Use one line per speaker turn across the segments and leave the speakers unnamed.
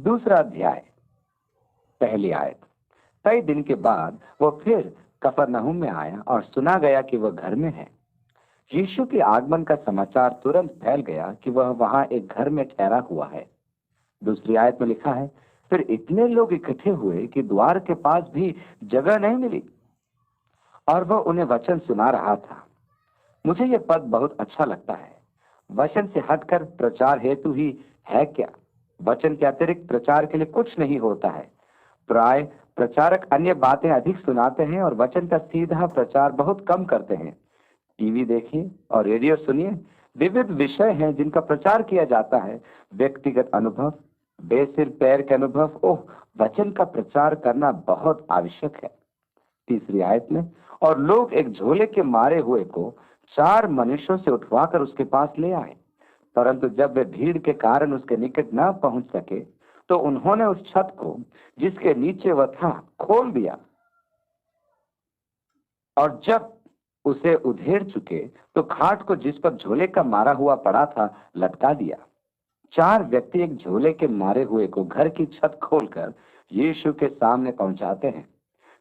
दूसरा अध्याय, पहली आयत। कई दिन के बाद वो फिर कफरनहूम में आया और सुना गया कि वह घर में है। यीशु के आगमन का समाचार तुरंत फैल गया कि वह वहां एक घर में ठहरा हुआ है। दूसरी आयत में लिखा है, फिर इतने लोग इकट्ठे हुए कि द्वार के पास भी जगह नहीं मिली और वह उन्हें वचन सुना रहा था। मुझे यह पद बहुत अच्छा लगता है। वचन से हटकर प्रचार हेतु ही है क्या? वचन के अतिरिक्त प्रचार के लिए कुछ नहीं होता है। प्राय प्रचारक अन्य बातें अधिक सुनाते हैं और वचन का सीधा प्रचार बहुत कम करते हैं। टीवी देखिए और रेडियो सुनिए, विविध विषय हैं जिनका प्रचार किया जाता है। व्यक्तिगत अनुभव, बेसिर पैर के अनुभव, ओह, वचन का प्रचार करना बहुत आवश्यक है। तीसरी आयत में, और लोग एक झोले के मारे हुए को 4 मनुष्यों से उठवाकर उसके पास ले आए, परंतु जब वे भीड़ के कारण उसके निकट न पहुंच सके तो उन्होंने उस छत को जिसके नीचे वह था खोल दिया, और जब उसे उधेड़ चुके तो खाट को जिस पर झोले का मारा हुआ पड़ा था लटका दिया। 4 व्यक्ति एक झोले के मारे हुए को घर की छत खोलकर यीशु के सामने पहुंचाते हैं,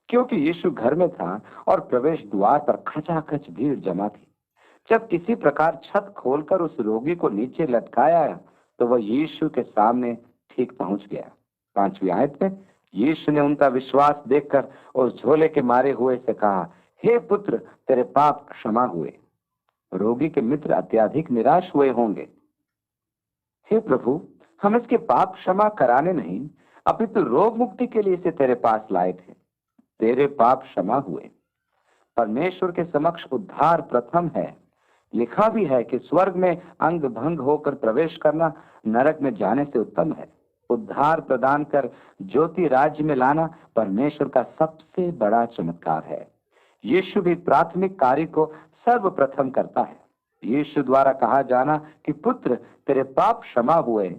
क्योंकि यीशु घर में था और प्रवेश द्वार पर खचाखच भीड़ जमा थी। जब किसी प्रकार छत खोलकर उस रोगी को नीचे लटकाया तो वह यीशु के सामने ठीक पहुंच गया। 5वीं आयत में, यीशु ने उनका विश्वास देखकर उस झोले के मारे हुए से कहा, हे पुत्र, तेरे पाप क्षमा हुए। रोगी के मित्र अत्यधिक निराश हुए होंगे। हे प्रभु, हम इसके पाप क्षमा कराने नहीं अपितु रोग मुक्ति के लिए इसे तेरे पास लाए थे। तेरे पाप क्षमा हुए। परमेश्वर के समक्ष उद्धार प्रथम है। लिखा भी है कि स्वर्ग में अंग भंग होकर प्रवेश करना नरक में जाने से उत्तम है। उद्धार प्रदान कर ज्योति राज्य में लाना परमेश्वर का सबसे बड़ा चमत्कार है। यीशु भी प्राथमिक कार्य को सर्वप्रथम करता है। यीशु द्वारा कहा जाना कि पुत्र, तेरे पाप क्षमा हुए,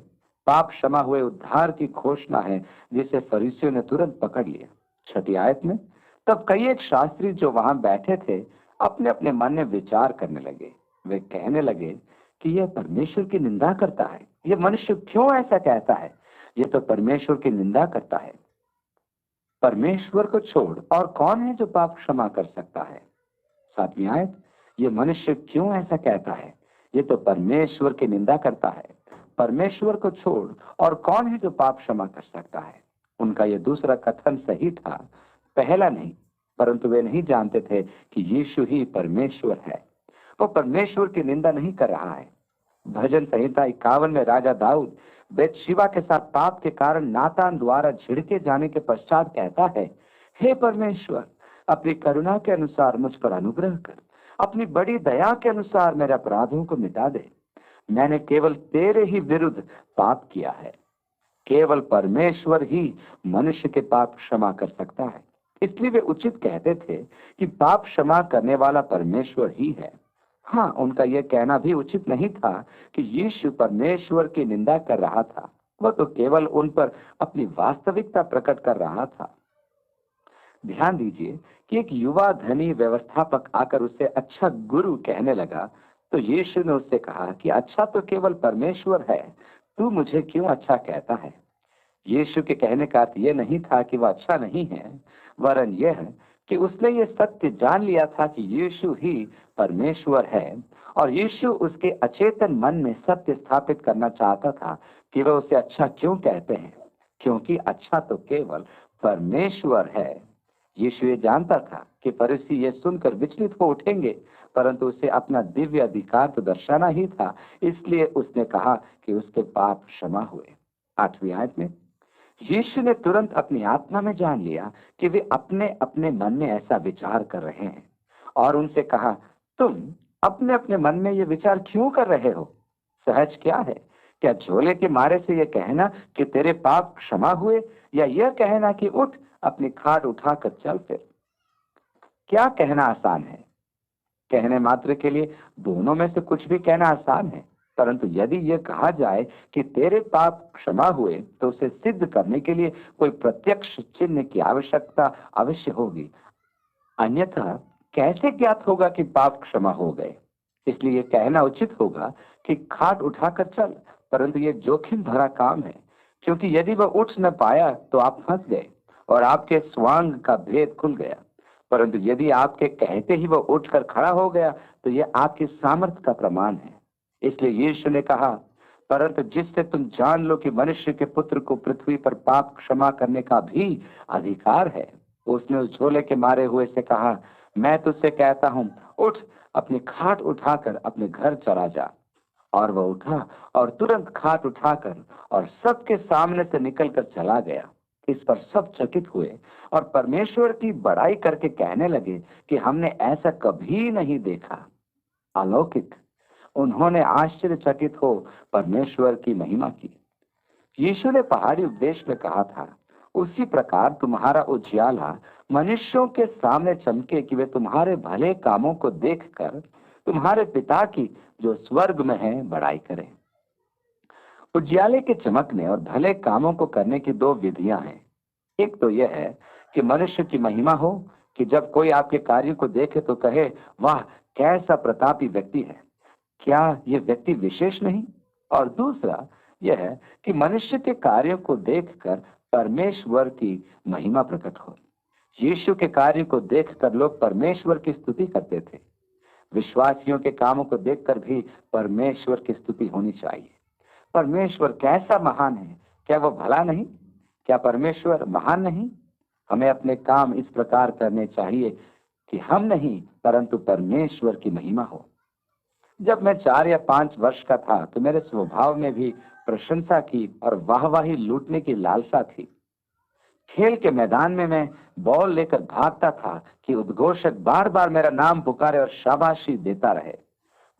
पाप क्षमा हुए उद्धार की घोषणा है, जिसे फरीसियों ने तुरंत पकड़ लिया। 6ठी आयत में, तब कई एक शास्त्री जो वहां बैठे थे अपने अपने मन में विचार करने लगे। वे कहने लगे कि यह परमेश्वर की निंदा करता है। यह मनुष्य क्यों ऐसा कहता है? यह तो परमेश्वर की निंदा करता है। परमेश्वर को छोड़ और कौन है जो पाप क्षमा कर सकता है? 7वीं आयत, यह मनुष्य क्यों ऐसा कहता है? यह तो परमेश्वर की निंदा करता है। परमेश्वर को छोड़ और कौन है जो पाप क्षमा कर सकता है? उनका यह दूसरा कथन सही था, पहला नहीं, परंतु वे नहीं जानते थे कि यीशु ही परमेश्वर है। वो परमेश्वर की निंदा नहीं कर रहा है। भजन संहिता 51 में राजा दाऊद बेतशिबा के साथ पाप के कारण नातान द्वारा झिड़के जाने के पश्चात कहता है, हे परमेश्वर, अपनी करुणा के अनुसार मुझ पर अनुग्रह कर, अपनी बड़ी दया के अनुसार मेरे अपराधों को मिटा दे। मैंने केवल तेरे ही विरुद्ध पाप किया है। केवल परमेश्वर ही मनुष्य के पाप क्षमा कर सकता है। इसलिए वे उचित कहते थे कि पाप क्षमा करने वाला परमेश्वर ही है। हाँ, उनका यह कहना भी उचित नहीं था कि यीशु परमेश्वर की निंदा कर रहा था। वह तो केवल उन पर अपनी वास्तविकता प्रकट कर रहा था। ध्यान दीजिए कि एक युवा धनी व्यवस्थापक आकर उसे अच्छा गुरु कहने लगा तो यीशु ने उससे कहा कि अच्छा तो केवल परमेश्वर है, तू मुझे क्यों अच्छा कहता है? यीशु के कहने का अर्थ यह नहीं था कि वह अच्छा नहीं है, वरन यह है कि उसने ये सत्य जान लिया था कि यीशु ही परमेश्वर है, और यीशु उसके अचेतन मन में सत्य स्थापित करना चाहता था कि वह उसे अच्छा क्यों कहते हैं, क्योंकि अच्छा तो केवल परमेश्वर है। यीशु ये जानता था कि फरीसी ये सुनकर विचलित हो उठेंगे, परंतु उसे अपना दिव्य अधिकार तो दर्शाना ही था, इसलिए उसने कहा कि उसके पाप क्षमा हुए। 8वीं आयत में, यीशु ने तुरंत अपनी आत्मा में जान लिया कि वे अपने अपने मन में ऐसा विचार कर रहे हैं, और उनसे कहा, तुम अपने अपने मन में ये विचार क्यों कर रहे हो? सहज क्या है? क्या झोले के मारे से यह कहना कि तेरे पाप क्षमा हुए, या यह कहना कि उठ अपनी खाट उठाकर चल फिर? क्या कहना आसान है? कहने मात्र के लिए दोनों में से कुछ भी कहना आसान है, परंतु यदि यह कहा जाए कि तेरे पाप क्षमा हुए तो उसे सिद्ध करने के लिए कोई प्रत्यक्ष चिन्ह की आवश्यकता अवश्य होगी, अन्यथा कैसे ज्ञात होगा कि पाप क्षमा हो गए? इसलिए कहना उचित होगा कि खाट उठाकर चल, परंतु यह जोखिम भरा काम है, क्योंकि यदि वह उठ न पाया तो आप फंस गए और आपके स्वांग का भेद खुल गया। परंतु यदि आपके कहते ही वह उठकर खड़ा हो गया तो यह आपकी सामर्थ्य का प्रमाण है। इसलिए यीशु ने कहा, परंतु जिससे तुम जान लो कि मनुष्य के पुत्र को पृथ्वी पर पाप क्षमा करने का भी अधिकार है। उसने उस झोले के मारे हुए से कहा, मैं तुझसे कहता हूं, उठ, अपनी खाट उठाकर अपने घर चला जा। और वह उठा और तुरंत खाट उठाकर और सबके सामने से निकलकर चला गया। इस पर सब चकित हुए और परमेश्वर की बड़ाई करके कहने लगे कि हमने ऐसा कभी नहीं देखा। अलौकिक। उन्होंने आश्चर्यचकित हो परमेश्वर की महिमा की। यीशु ने पहाड़ी उपदेश में कहा था, उसी प्रकार तुम्हारा उजियाला मनुष्यों के सामने चमके कि वे तुम्हारे भले कामों को देखकर तुम्हारे पिता की जो स्वर्ग में है बड़ाई करें। उजियाले के चमकने और भले कामों को करने की दो विधियां हैं। एक तो यह है कि मनुष्य की महिमा हो, कि जब कोई आपके कार्य को देखे तो कहे, वाह, कैसा प्रतापी व्यक्ति है, क्या यह व्यक्ति विशेष नहीं। और दूसरा यह है कि मनुष्य के कार्यों को देखकर परमेश्वर की महिमा प्रकट हो। यीशु के कार्य को देखकर लोग परमेश्वर की स्तुति करते थे। विश्वासियों के कामों को देखकर भी परमेश्वर की स्तुति होनी चाहिए। परमेश्वर कैसा महान है, क्या वह भला नहीं? क्या परमेश्वर महान नहीं? हमें अपने काम इस प्रकार करने चाहिए कि हम नहीं परंतु परमेश्वर की महिमा हो। जब मैं 4 या 5 वर्ष का था तो मेरे स्वभाव में भी प्रशंसा की और वाहवाही लूटने की लालसा थी। खेल के मैदान में मैं बॉल लेकर भागता था कि उद्घोषक बार बार मेरा नाम पुकारे और शाबाशी देता रहे।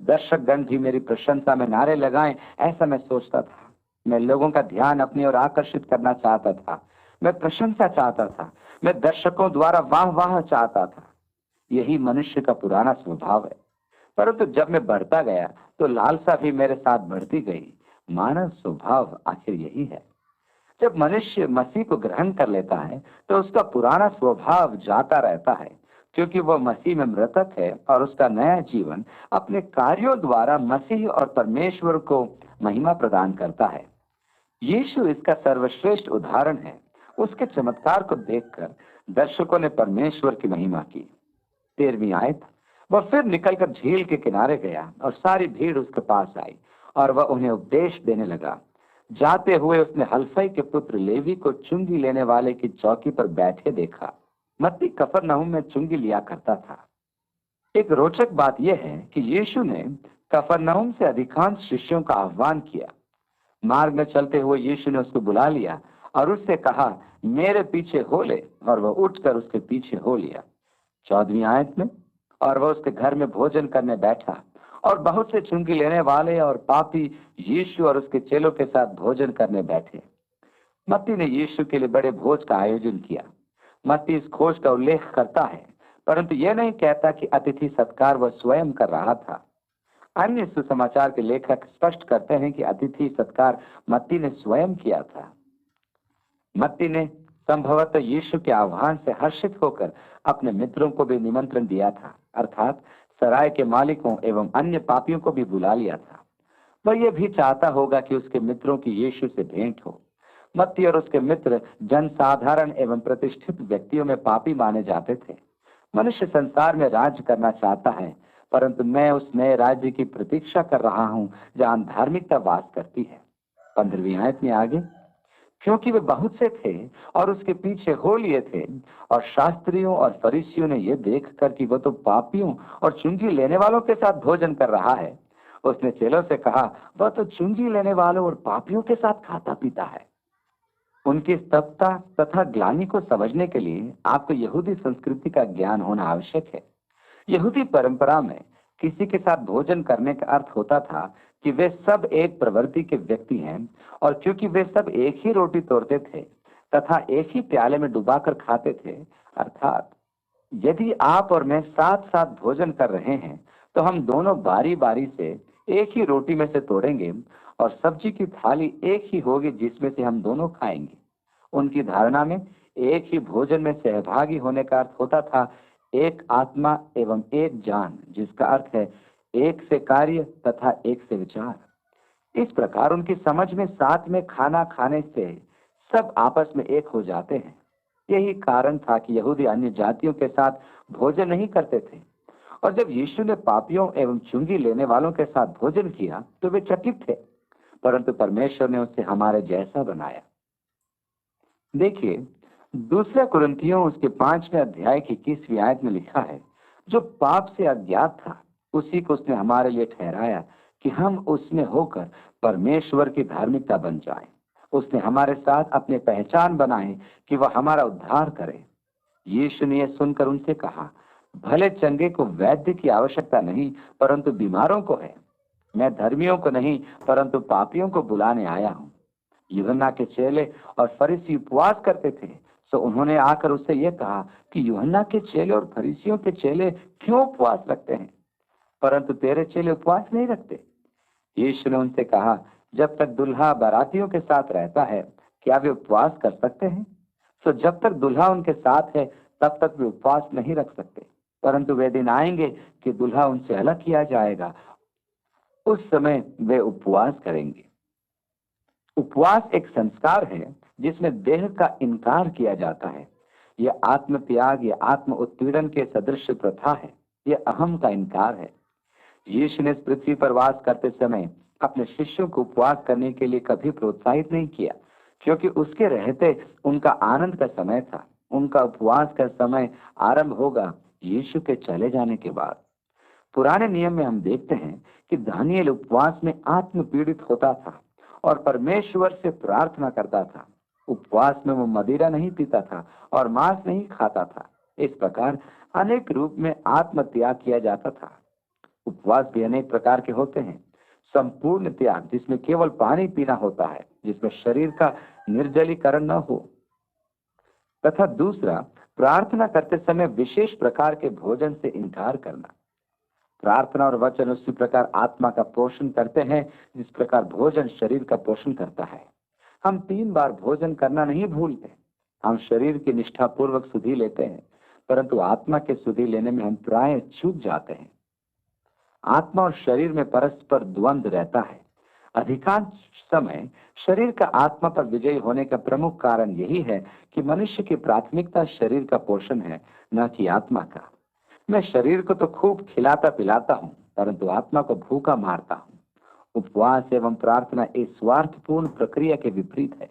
दर्शकगण भी मेरी प्रशंसा में नारे लगाएं, ऐसा मैं सोचता था। मैं लोगों का ध्यान अपनी ओर आकर्षित करना चाहता था। मैं प्रशंसा चाहता था। मैं दर्शकों द्वारा वाह वाह चाहता था। यही मनुष्य का पुराना स्वभाव है। परंतु जब मैं बढ़ता गया तो लालसा भी मेरे साथ बढ़ती गई। मानव स्वभाव आखिर यही है। जब मनुष्य मसीह को ग्रहण कर लेता है तो उसका पुराना स्वभाव जाता रहता है, क्योंकि वह मसीह में मृतक है और उसका नया जीवन अपने कार्यों द्वारा मसीह और परमेश्वर को महिमा प्रदान करता है। यीशु इसका सर्वश्रेष्ठ उदाहरण है। उसके चमत्कार को देखकर दर्शकों ने परमेश्वर की महिमा की। 13वीं आयत, वह फिर निकलकर झील के किनारे गया और सारी भीड़ उसके पास आई और वह उन्हें उपदेश देने लगा। जाते हुए उसने हलफई के पुत्र लेवी को चुंगी लेने वाले की चौकी पर बैठे देखा। मत्ती कफरनहूम में चुंगी लिया करता था। एक रोचक बात यह है कि यीशु ने कफरनहूम से अधिकांश शिष्यों का आह्वान किया। मार्ग में चलते हुए यीशु ने उसको बुला लिया और उससे कहा, मेरे पीछे हो ले, और वह उठकर उसके पीछे हो लिया। 14वीं आयत में, और वह उसके घर में भोजन करने बैठा और बहुत से चुंगी लेने वाले और पापी यीशु और उसके चेलों के साथ भोजन करने बैठे। मत्ती ने यीशु के लिए बड़े भोज का आयोजन किया। मत्ती इस खोज का उल्लेख करता है, परंतु यह नहीं कहता कि अतिथि सत्कार वह स्वयं कर रहा था। अन्य सुसमाचार के लेखक स्पष्ट करते हैं कि अतिथि सत्कार मत्ती ने स्वयं किया था। मत्ती ने संभवतः यीशु के आह्वान से हर्षित होकर अपने मित्रों को भी निमंत्रण दिया था, अर्थात सराय के मालिकों एवं अन्य पापियों को भी बुला लिया था। वह यह भी चाहता होगा कि उसके मित्रों की यीशु से भेंट हो। मत्ती और उसके मित्र जनसाधारण एवं प्रतिष्ठित व्यक्तियों में पापी माने जाते थे। मनुष्य संसार में राज्य करना चाहता है, परंतु मैं उस नए राज्य की प्रतीक्षा कर रहा हूं जहां धार्मिकता वास करती है। 15वीं आयत में आगे, क्योंकि वे बहुत से थे और उसके पीछे हो लिए थे, और शास्त्रियों और फरीसियों ने यह देखकर कि वह तो पापियों और चुंगी लेने वालों के साथ भोजन कर रहा है, उसने चेलों से कहा, वह तो चुंगी लेने वालों और पापियों के साथ खाता पीता है। उनकी स्तब्धता तथा ग्लानि को समझने के लिए आपको यहूदी संस्कृति का ज्ञान होना आवश्यक है। यहूदी परंपरा में किसी के साथ भोजन करने का अर्थ होता था कि वे सब एक प्रवृत्ति के व्यक्ति हैं, और क्योंकि वे सब एक ही रोटी तोड़ते थे तथा एक ही प्याले में डुबाकर खाते थे, अर्थात यदि आप और मैं साथ साथ भोजन कर रहे हैं तो हम दोनों बारी बारी से एक ही रोटी में से तोड़ेंगे और सब्जी की थाली एक ही होगी जिसमें से हम दोनों खाएंगे। उनकी धारणा में एक ही भोजन में सहभागी होने का अर्थ होता था एक आत्मा एवं एक जान, जिसका अर्थ है एक से कार्य तथा एक से विचार। इस प्रकार उनकी समझ में साथ में खाना खाने से सब आपस में एक हो जाते हैं। यही कारण था कि यहूदी अन्य जातियों के साथ भोजन नहीं करते थे। और जब यीशु ने पापियों एवं चुंगी लेने वालों के साथ भोजन किया तो वे चकित थे, परंतु परमेश्वर ने उसे हमारे जैसा बनाया। देखिए, दूसरा कुरिन्थियों उसके 5वें अध्याय की 21वीं आयत में लिखा है, जो पाप से अज्ञात था उसी को उसने हमारे लिए ठहराया कि हम उसमें होकर परमेश्वर की धार्मिकता बन जाएं। उसने हमारे साथ अपनी पहचान बनाए कि वह हमारा उद्धार करे। यीशु ने यह सुनकर उनसे कहा, भले चंगे को वैद्य की आवश्यकता नहीं, परंतु बीमारों को है। मैं धर्मियों को नहीं, परंतु पापियों को बुलाने आया हूँ। यूहन्ना के चेले और फरीसी उपवास करते थे, तो उन्होंने आकर उससे यह कहा कि यूहन्ना के चेले और फरीसियों के चेले क्यों उपवास रखते हैं, परंतु तेरे चेले उपवास नहीं रखते। यीशु ने उनसे कहा, जब तक दुल्हा बारातियों के साथ रहता है क्या वे उपवास कर सकते हैं? तो जब तक दुल्हा उनके साथ है तब तक वे उपवास नहीं रख सकते, परंतु वे दिन आएंगे कि दुल्हा उनसे अलग किया जाएगा, उस समय वे उपवास करेंगे। उपवास एक संस्कार है जिसमें देह का इनकार किया जाता है। यह आत्म त्याग या आत्म उत्पीड़न के सदृश प्रथा है। यह अहम का इनकार है। यीशु ने इस पृथ्वी पर वास करते समय अपने शिष्यों को उपवास करने के लिए कभी प्रोत्साहित नहीं किया, क्योंकि उसके रहते उनका आनंद का समय था। उनका उपवास का समय आरंभ होगा यीशु के चले जाने के बाद। पुराने नियम में हम देखते हैं कि दानियेल उपवास में आत्म पीड़ित होता था और परमेश्वर से प्रार्थना करता था। उपवास में वो मदिरा नहीं पीता था और मांस नहीं खाता था। इस प्रकार अनेक रूप में आत्म त्याग किया जाता था। उपवास भी अनेक प्रकार के होते हैं। संपूर्ण त्याग, जिसमें केवल पानी पीना होता है, जिसमें शरीर का निर्जलीकरण न हो, तथा दूसरा प्रार्थना करते समय विशेष प्रकार के भोजन से इनकार करना। प्रार्थना और वचन उसी प्रकार आत्मा का पोषण करते हैं जिस प्रकार भोजन शरीर का पोषण करता है। हम 3 बार भोजन करना नहीं भूलते। हम शरीर की निष्ठापूर्वक सुधि लेते हैं, परंतु आत्मा के सुधि लेने में हम प्राय चूक जाते हैं। आत्मा और शरीर में परस्पर द्वंद्व रहता है। अधिकांश समय शरीर का आत्मा पर विजयी होने का प्रमुख कारण यही है कि मनुष्य की प्राथमिकता शरीर का पोषण है, न कि आत्मा का। मैं शरीर को तो खूब खिलाता पिलाता हूँ, परंतु आत्मा को भूखा मारता हूँ। उपवास एवं प्रार्थना इस स्वार्थपूर्ण प्रक्रिया के विपरीत है।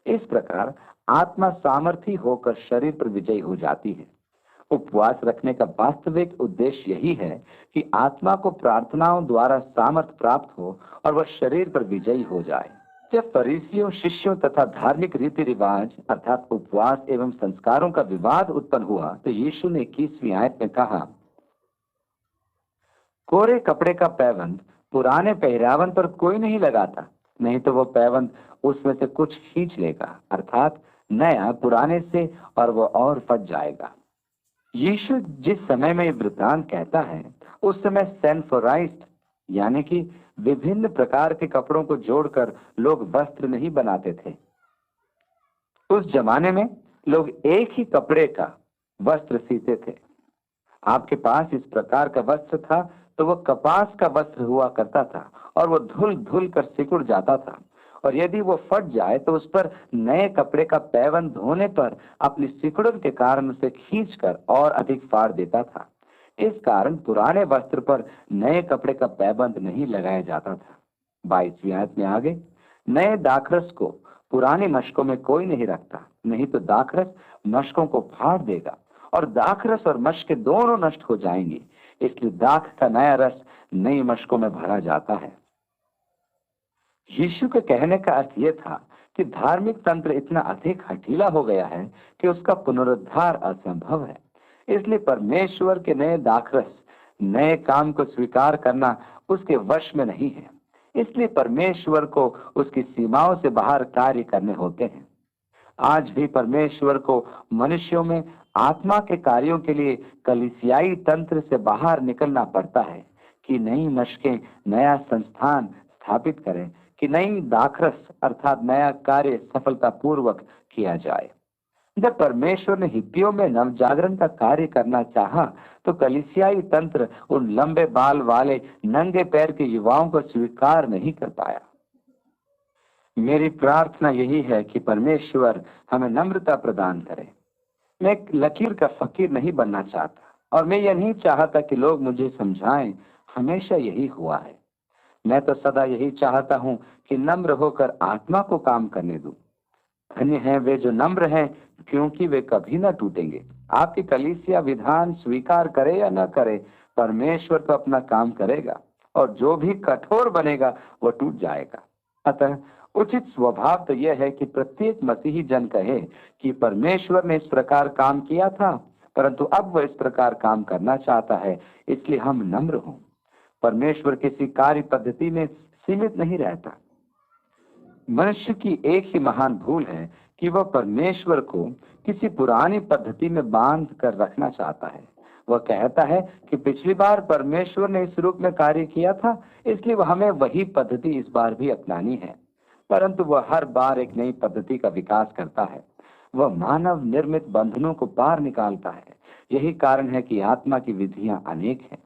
इस प्रकार आत्मा सामर्थी होकर शरीर पर विजयी हो जाती है। उपवास रखने का वास्तविक उद्देश्य यही है कि आत्मा को प्रार्थनाओं द्वारा सामर्थ प्राप्त हो और वह शरीर पर विजयी हो जाए। जब फरीसियों, शिष्यों तथा धार्मिक रीति रिवाज अर्थात उपवास एवं संस्कारों का विवाद उत्पन्न हुआ तो यीशु ने 21वीं आयत में कहा, कोरे कपड़े का पैबंद पुराने पहरावन पर कोई नहीं लगाता, नहीं तो वो पैबंद उसमें से कुछ खींच लेगा, अर्थात नया पुराने से, और वो और फट जाएगा। यीशु जिस समय में ये वृत्तांत कहता है उस समय सेंफोराइज्ड यानी कि विभिन्न प्रकार के कपड़ों को जोड़कर लोग वस्त्र नहीं बनाते थे। उस जमाने में लोग एक ही कपड़े का वस्त्र सीते थे। आपके पास इस प्रकार का वस्त्र था तो वह कपास का वस्त्र हुआ करता था और वह धुल धुल कर सिकुड़ जाता था, और यदि वो फट जाए तो उस पर नए कपड़े का पैबंद धोने पर अपनी सिकुड़न के कारण उसे खींचकर और अधिक फाड़ देता था। इस कारण पुराने वस्त्र पर नए कपड़े का पैबंद नहीं लगाया जाता था। 22वीं आयत में आगे, नए दाखरस को पुराने मशकों में कोई नहीं रखता, नहीं तो दाखरस मशकों को फाड़ देगा और दाखरस और मशकें दोनों नष्ट हो जाएंगी। इसलिए दाख का नया रस नई मशकों में भरा जाता है। यीशु के कहने का अर्थ यह था कि धार्मिक तंत्र इतना अधिक हठीला हो गया है कि उसका पुनरुद्धार असंभव है। इसलिए परमेश्वर के नए दाखरस, नए काम को स्वीकार करना उसके वश में नहीं है। इसलिए परमेश्वर को उसकी सीमाओं से बाहर कार्य करने होते हैं। आज भी परमेश्वर को मनुष्यों में आत्मा के कार्यों के लिए कलीसियाई तंत्र से बाहर निकलना पड़ता है कि नई मशकें, नया संस्थान स्थापित करें, कि नई दाखरस अर्थात नया कार्य सफलतापूर्वक किया जाए। जब परमेश्वर ने हिप्पियों में नवजागरण का कार्य करना चाहा तो कलीसियाई तंत्र उन लंबे बाल वाले नंगे पैर के युवाओं को स्वीकार नहीं कर पाया। मेरी प्रार्थना यही है कि परमेश्वर हमें नम्रता प्रदान करे। मैं एक लकीर का फकीर नहीं बनना चाहता और मैं यह नहीं चाहता कि लोग मुझे समझाएं। हमेशा यही हुआ है। मैं तो सदा यही चाहता हूं कि नम्र होकर आत्मा को काम करने दूं। धन्य हैं वे जो नम्र हैं, क्योंकि वे कभी न टूटेंगे। आपकी कलीसिया विधान स्वीकार करे या न करे, परमेश्वर तो अपना काम करेगा और जो भी कठोर बनेगा वो टूट जाएगा। अतः उचित स्वभाव तो यह है कि प्रत्येक मसीही जन कहे कि परमेश्वर ने इस प्रकार काम किया था, परंतु अब वह इस प्रकार काम करना चाहता है, इसलिए हम नम्र हों। परमेश्वर किसी कार्य पद्धति में सीमित नहीं रहता। मनुष्य की एक ही महान भूल है कि वह परमेश्वर को किसी पुरानी पद्धति में बांध कर रखना चाहता है। वह कहता है कि पिछली बार परमेश्वर ने इस रूप में कार्य किया था, इसलिए वह हमें वही पद्धति इस बार भी अपनानी है। परंतु वह हर बार एक नई पद्धति का विकास करता है। वह मानव निर्मित बंधनों को पार निकालता है। यही कारण है कि आत्मा की विधियां अनेक हैं।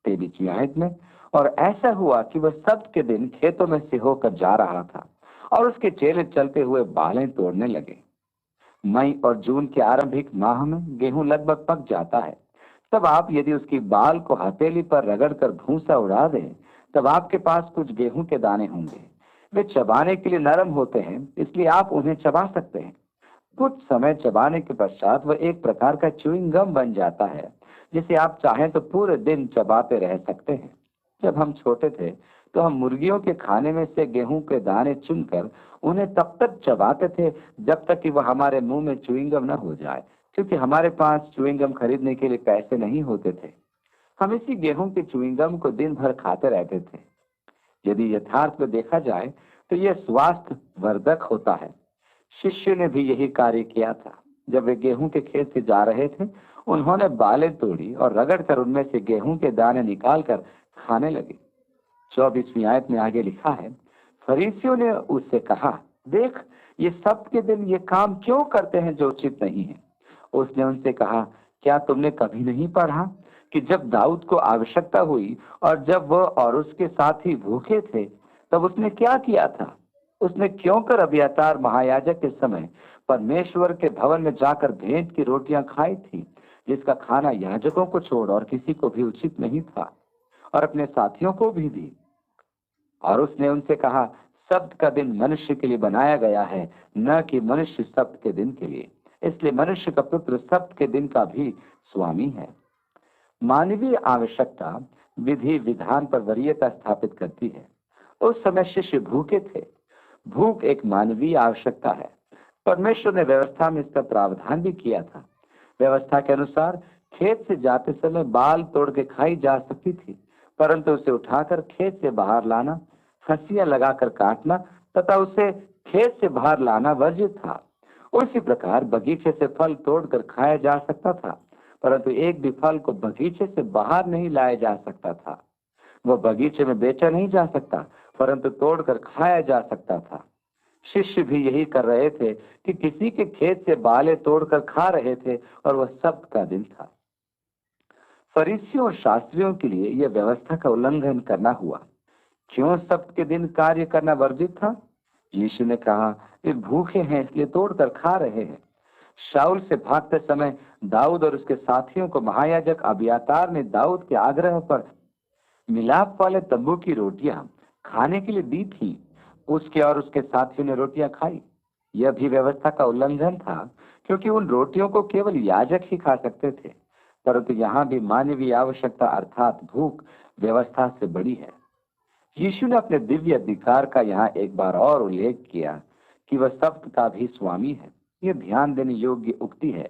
23वीं आयत में, और ऐसा हुआ कि वह सब्त के दिन खेतों में से होकर जा रहा था और उसके चेले चलते हुए बालें तोड़ने लगे। मई और जून के आरंभिक माह में गेहूं लगभग पक जाता है। तब आप यदि उसकी बाल को हथेली पर रगड़कर भूसा उड़ा दें, तब आपके पास कुछ गेहूं के दाने होंगे। वे चबाने के लिए नरम होते हैं, इसलिए आप उन्हें चबा सकते हैं। कुछ समय चबाने के पश्चात वह एक प्रकार का च्युइंग गम बन जाता है, जिसे आप चाहें तो पूरे दिन चबाते रह सकते हैं। जब हम छोटे थे तो हम मुर्गियों के खाने में से गेहूं के दाने चुनकर उन्हें तब तक चबाते थे जब तक कि वह हमारे मुंह में च्युइंगम न हो जाए, क्योंकि हमारे पास च्युइंगम खरीदने के लिए पैसे नहीं होते थे। हम इसी गेहूं के च्युइंगम को दिन भर खाते रहते थे। यदि यथार्थ में देखा जाए तो यह स्वास्थ्य वर्धक होता है। शिष्य ने भी यही कार्य किया था। जब वे गेहूं के खेत से जा रहे थे, उन्होंने बालें तोड़ी और रगड़कर उनमें से गेहूं के दाने निकालकर खाने लगे। 24वीं आयत में आगे लिखा है, फरीसियों ने उससे कहा, देख, ये सब्त के दिन ये काम क्यों करते हैं जो उचित नहीं है। उसने उनसे कहा, क्या तुमने कभी नहीं पढ़ा कि जब दाऊद को आवश्यकता हुई और जब वह और उसके साथी भूखे थे, तब उसने क्या किया था। उसने क्यों कर अबियातार महायाजक के समय परमेश्वर के भवन में जाकर भेंट की रोटियां खाई थी, जिसका खाना याजकों को छोड़ और किसी को भी उचित नहीं था, और अपने साथियों को भी दी। और उसने उनसे कहा, सब्त का दिन मनुष्य के लिए बनाया गया है, न कि मनुष्य सब्त के दिन के लिए। इसलिए मनुष्य का पुत्र सब्त के दिन का भी स्वामी है। मानवीय आवश्यकता विधि विधान पर वरीयता स्थापित करती है। उस समय शिष्य भूखे थे। भूख एक मानवीय आवश्यकता है। परमेश्वर ने व्यवस्था में इसका प्रावधान भी किया था। व्यवस्था के अनुसार खेत से जाते समय बाल तोड़ के खाई जा सकती थी, परंतु उसे उठाकर खेत से बाहर लाना, हंसियां लगाकर काटना तथा उसे खेत से बाहर लाना वर्जित था। उसी प्रकार बगीचे से फल तोड़कर खाया जा सकता था, परंतु एक भी फल को बगीचे से बाहर नहीं लाया जा सकता था। वह बगीचे में बेचा नहीं जा सकता, परंतु तोड़कर खाया जा सकता था। शिष्य भी यही कर रहे थे कि किसी के खेत से बालें तोड़कर खा रहे थे, और वह सब्त का दिन था। फरीसियों और शास्त्रियों के लिए यह व्यवस्था का उल्लंघन करना हुआ। क्यों सब्त के दिन कार्य करना वर्जित था? यीशु ने कहा, वे भूखे हैं इसलिए तोड़कर खा रहे हैं। शाऊल से भागते समय दाऊद और उसके साथियों को महायाजक अबियातार ने दाऊद के आग्रह पर मिलाप वाले तंबू की रोटियां खाने के लिए दी थी। उसके और उसके साथियों ने रोटियां खाई। यह भी व्यवस्था का उल्लंघन था, क्योंकि उन रोटियों को केवल याजक ही खा सकते थे। परंतु यहाँ भी मानवीय आवश्यकता अर्थात भूख व्यवस्था से बड़ी है। यीशु ने अपने दिव्य अधिकार का यहाँ एक बार और उल्लेख किया कि वह सब्त का भी स्वामी है। यह ध्यान देने योग्य उक्ति है।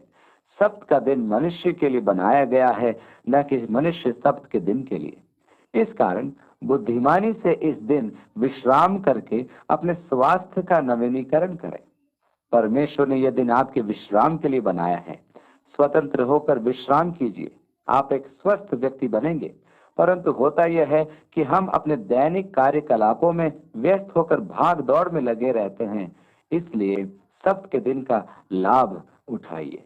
सब्त का दिन मनुष्य के लिए बनाया गया है, न कि मनुष्य सब्त के दिन के लिए। इस कारण बुद्धिमानी से इस दिन विश्राम करके अपने स्वास्थ्य का नवीनीकरण करें। परमेश्वर ने यह दिन आपके विश्राम के लिए बनाया है। स्वतंत्र होकर विश्राम कीजिए, आप एक स्वस्थ व्यक्ति बनेंगे। परंतु होता यह है कि हम अपने दैनिक कार्यकलापों में व्यस्त होकर भाग दौड़ में लगे रहते हैं। इसलिए सब्त के दिन का लाभ उठाइए।